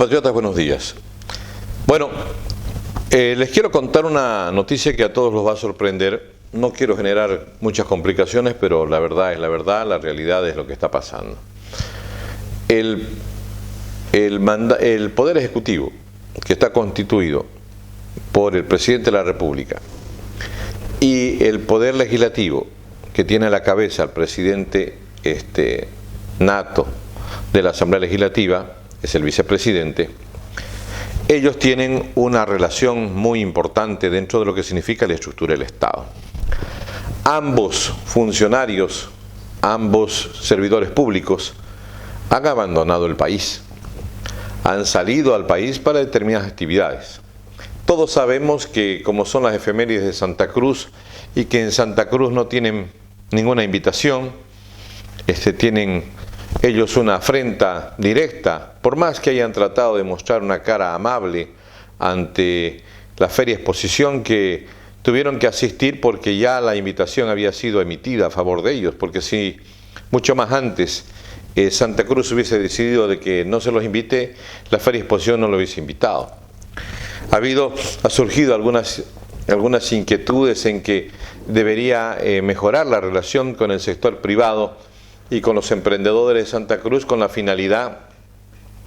Compatriotas, buenos días. Bueno, les quiero contar una noticia que a todos los va a sorprender. No quiero generar muchas complicaciones, pero la verdad es la verdad, la realidad es lo que está pasando. El Poder Ejecutivo, que está constituido por el Presidente de la República, y el Poder Legislativo, que tiene a la cabeza al presidente nato de la Asamblea Legislativa, es el vicepresidente, ellos tienen una relación muy importante dentro de lo que significa la estructura del Estado. Ambos funcionarios, ambos servidores públicos han abandonado el país, han salido al país para determinadas actividades. Todos sabemos que como son las efemérides de Santa Cruz y que en Santa Cruz no tienen ninguna invitación, tienen ellos una afrenta directa, por más que hayan tratado de mostrar una cara amable ante la feria exposición, que tuvieron que asistir porque ya la invitación había sido emitida a favor de ellos, porque si mucho más antes Santa Cruz hubiese decidido de que no se los invite, la feria exposición no lo hubiese invitado. Ha surgido algunas inquietudes en que debería mejorar la relación con el sector privado y con los emprendedores de Santa Cruz, con la finalidad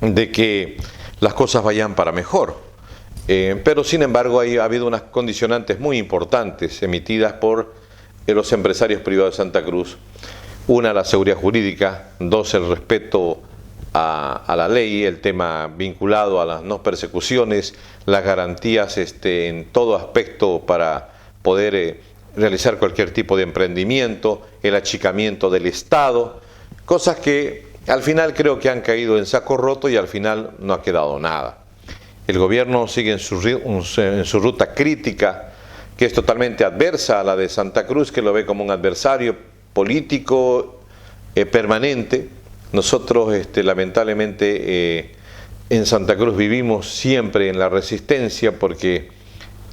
de que las cosas vayan para mejor. Pero sin embargo ha habido unas condicionantes muy importantes emitidas por los empresarios privados de Santa Cruz. Una, la seguridad jurídica; dos, el respeto a la ley, el tema vinculado a las no persecuciones, las garantías en todo aspecto para poder realizar cualquier tipo de emprendimiento, el achicamiento del Estado, cosas que al final creo que han caído en saco roto y al final no ha quedado nada. El gobierno sigue en su ruta crítica, que es totalmente adversa a la de Santa Cruz, que lo ve como un adversario político permanente. Nosotros lamentablemente en Santa Cruz vivimos siempre en la resistencia, porque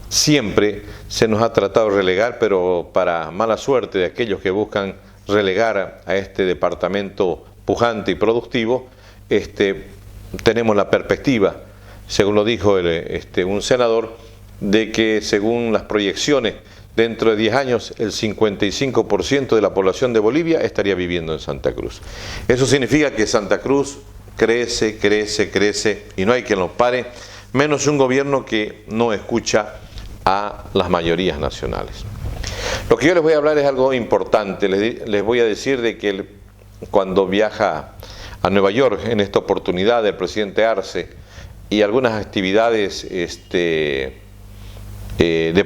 siempre se nos ha tratado de relegar, pero para mala suerte de aquellos que buscan relegar a este departamento pujante y productivo, tenemos la perspectiva, según lo dijo un senador, de que según las proyecciones, dentro de 10 años el 55% de la población de Bolivia estaría viviendo en Santa Cruz. Eso significa que Santa Cruz crece, crece, crece y no hay quien lo pare, menos un gobierno que no escucha a las mayorías nacionales. Lo que yo les voy a hablar es algo importante. Les voy a decir de que cuando viaja a Nueva York en esta oportunidad el presidente Arce y algunas actividades de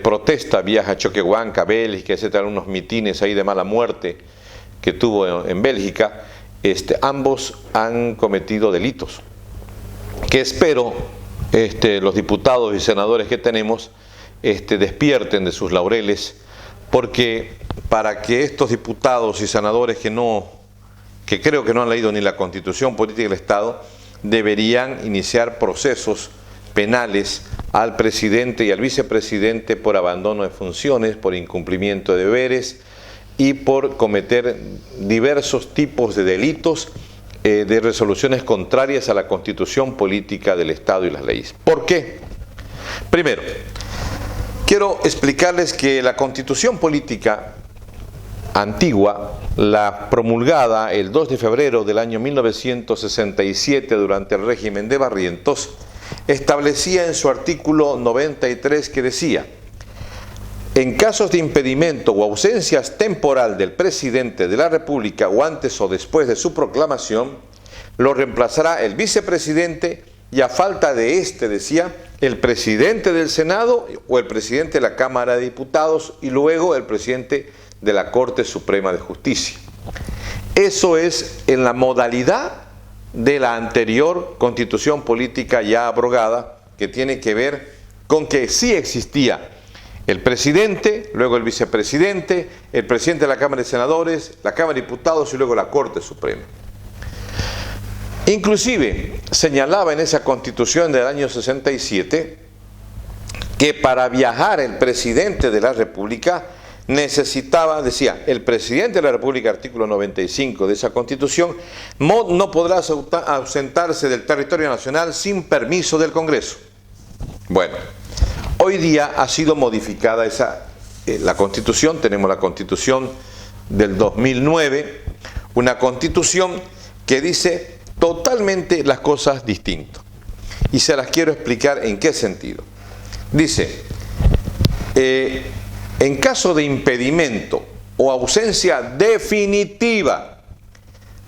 protesta, viaja a Choquehuanca, Bélgica, etcétera, unos mitines ahí de mala muerte que tuvo en Bélgica, ambos han cometido delitos que espero los diputados y senadores que tenemos despierten de sus laureles, porque para que estos diputados y senadores que creo que no han leído ni la Constitución Política del Estado, deberían iniciar procesos penales al presidente y al vicepresidente por abandono de funciones, por incumplimiento de deberes y por cometer diversos tipos de delitos de resoluciones contrarias a la Constitución Política del Estado y las leyes. ¿Por qué? Primero, quiero explicarles que la Constitución Política antigua, la promulgada el 2 de febrero del año 1967 durante el régimen de Barrientos, establecía en su artículo 93 que decía: en casos de impedimento o ausencias temporal del presidente de la República o antes o después de su proclamación, lo reemplazará el vicepresidente y a falta de decía, el presidente del Senado o el presidente de la Cámara de Diputados y luego el presidente de la Corte Suprema de Justicia. Eso es en la modalidad de la anterior Constitución Política ya abrogada, que tiene que ver con que sí existía el presidente, luego el vicepresidente, el presidente de la Cámara de Senadores, la Cámara de Diputados y luego la Corte Suprema. Inclusive señalaba en esa Constitución del año 67 que para viajar el presidente de la República necesitaba, decía, el presidente de la República, artículo 95 de esa Constitución, no podrá ausentarse del territorio nacional sin permiso del Congreso. Bueno, hoy día ha sido modificada la Constitución, tenemos la Constitución del 2009, una Constitución que dice totalmente las cosas distintas. Y se las quiero explicar en qué sentido. Dice, en caso de impedimento o ausencia definitiva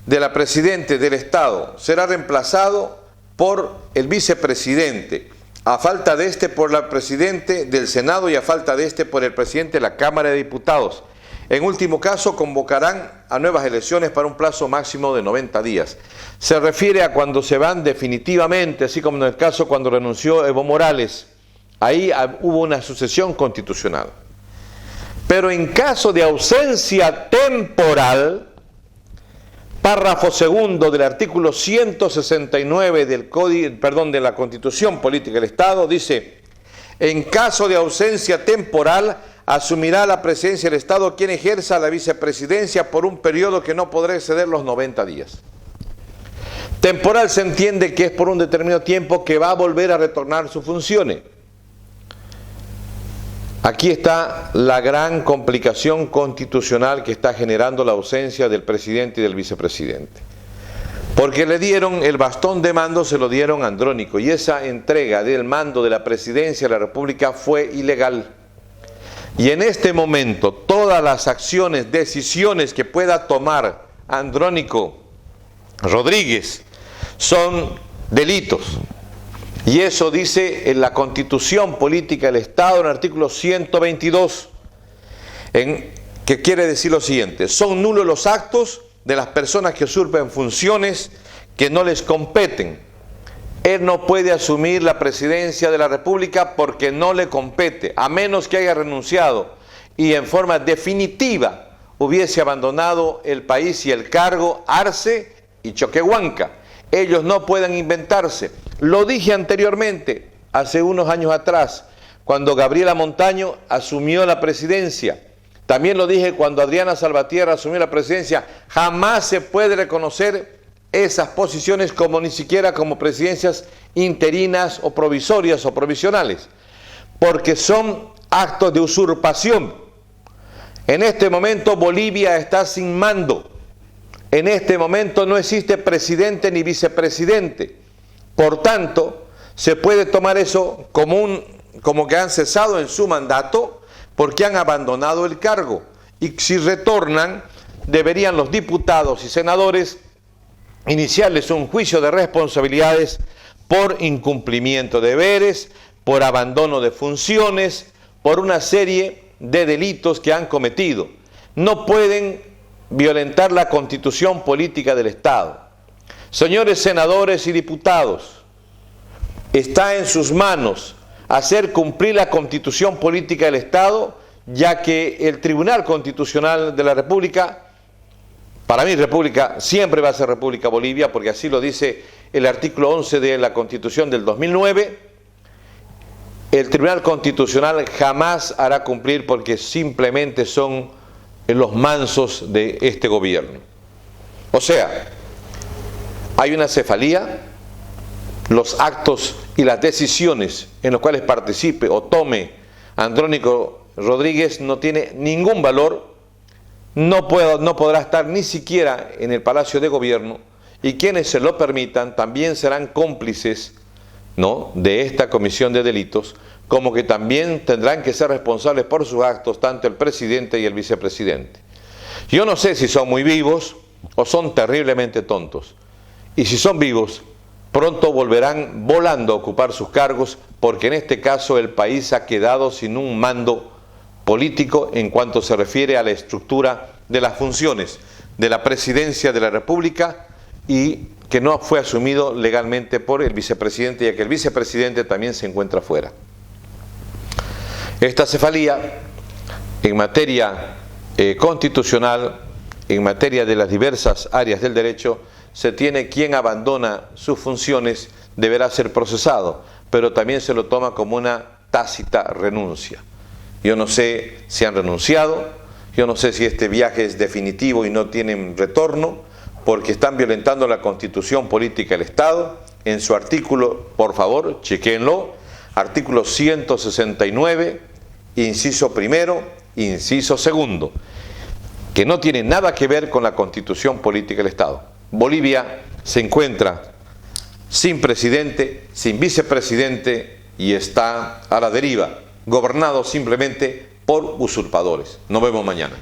de la Presidenta del Estado, será reemplazado por el vicepresidente, a falta de este por la Presidenta del Senado y a falta de este por el Presidente de la Cámara de Diputados. En último caso, convocarán a nuevas elecciones para un plazo máximo de 90 días. Se refiere a cuando se van definitivamente, así como en el caso cuando renunció Evo Morales. Ahí hubo una sucesión constitucional. Pero en caso de ausencia temporal, párrafo segundo del artículo 169 de la Constitución Política del Estado, dice, en caso de ausencia temporal, asumirá la presidencia del Estado quien ejerza la vicepresidencia por un periodo que no podrá exceder los 90 días. Temporal se entiende que es por un determinado tiempo que va a volver a retornar sus funciones. Aquí está la gran complicación constitucional que está generando la ausencia del presidente y del vicepresidente. Porque le dieron el bastón de mando, se lo dieron a Andrónico, y esa entrega del mando de la presidencia de la República fue ilegal. Y en este momento, todas las acciones, decisiones que pueda tomar Andrónico Rodríguez son delitos. Y eso dice en la Constitución Política del Estado, en el artículo 122, que quiere decir lo siguiente: son nulos los actos de las personas que usurpen funciones que no les competen. Él no puede asumir la presidencia de la República porque no le compete, a menos que haya renunciado y en forma definitiva hubiese abandonado el país y el cargo Arce y Choquehuanca. Ellos no pueden inventarse. Lo dije anteriormente, hace unos años atrás, cuando Gabriela Montaño asumió la presidencia. También lo dije cuando Adriana Salvatierra asumió la presidencia. Jamás se puede reconocer esas posiciones como ni siquiera como presidencias interinas o provisorias o provisionales, porque son actos de usurpación. En este momento Bolivia está sin mando. En este momento no existe presidente ni vicepresidente. Por tanto, se puede tomar eso como que han cesado en su mandato porque han abandonado el cargo. Y si retornan, deberían los diputados y senadores iniciarles un juicio de responsabilidades por incumplimiento de deberes, por abandono de funciones, por una serie de delitos que han cometido. No pueden violentar la Constitución Política del Estado. Señores senadores y diputados, está en sus manos hacer cumplir la Constitución Política del Estado, ya que el Tribunal Constitucional de la República, para mí República siempre va a ser República Bolivia, porque así lo dice el artículo 11 de la Constitución del 2009, el Tribunal Constitucional jamás hará cumplir porque simplemente son los mansos de este gobierno. O sea, hay una cefalía, los actos y las decisiones en los cuales participe o tome Andrónico Rodríguez no tiene ningún valor, no podrá estar ni siquiera en el Palacio de Gobierno, y quienes se lo permitan también serán cómplices, ¿no?, de esta comisión de delitos, como que también tendrán que ser responsables por sus actos tanto el presidente y el vicepresidente. Yo no sé si son muy vivos o son terriblemente tontos, y si son vivos, pronto volverán volando a ocupar sus cargos, porque en este caso el país ha quedado sin un mando político en cuanto se refiere a la estructura de las funciones de la presidencia de la República, y que no fue asumido legalmente por el vicepresidente, ya que el vicepresidente también se encuentra fuera. Esta cefalía en materia constitucional, en materia de las diversas áreas del derecho, se tiene quien abandona sus funciones deberá ser procesado, pero también se lo toma como una tácita renuncia. Yo no sé si han renunciado, yo no sé si este viaje es definitivo y no tienen retorno, porque están violentando la Constitución Política del Estado. En su artículo, por favor, chequéenlo, artículo 169, inciso primero, inciso segundo, que no tiene nada que ver con la Constitución Política del Estado. Bolivia se encuentra sin presidente, sin vicepresidente y está a la deriva, gobernado simplemente por usurpadores. Nos vemos mañana.